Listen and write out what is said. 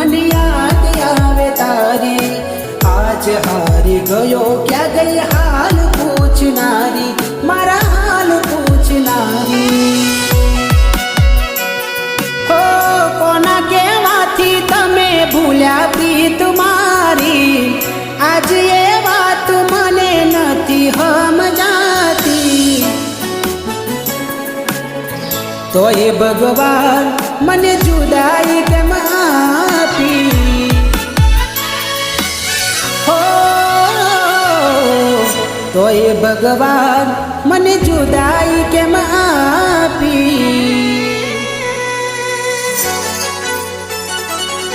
મને યાદ આવે તારી. આજ હારી ગયો ક્યાં ગઈ હાલ પૂછનારી, મારા હાલ પૂછનારી. હો કોના કહેવાથી તમે ભૂલ્યા પ્રીત મારી, આજ એ વાત મને નથી સમજાતી. તો એ ભગવાન મને જુદાઈ કેમ આપી. હો તો એ ભગવાન મને જુદાઈ કેમ આપી.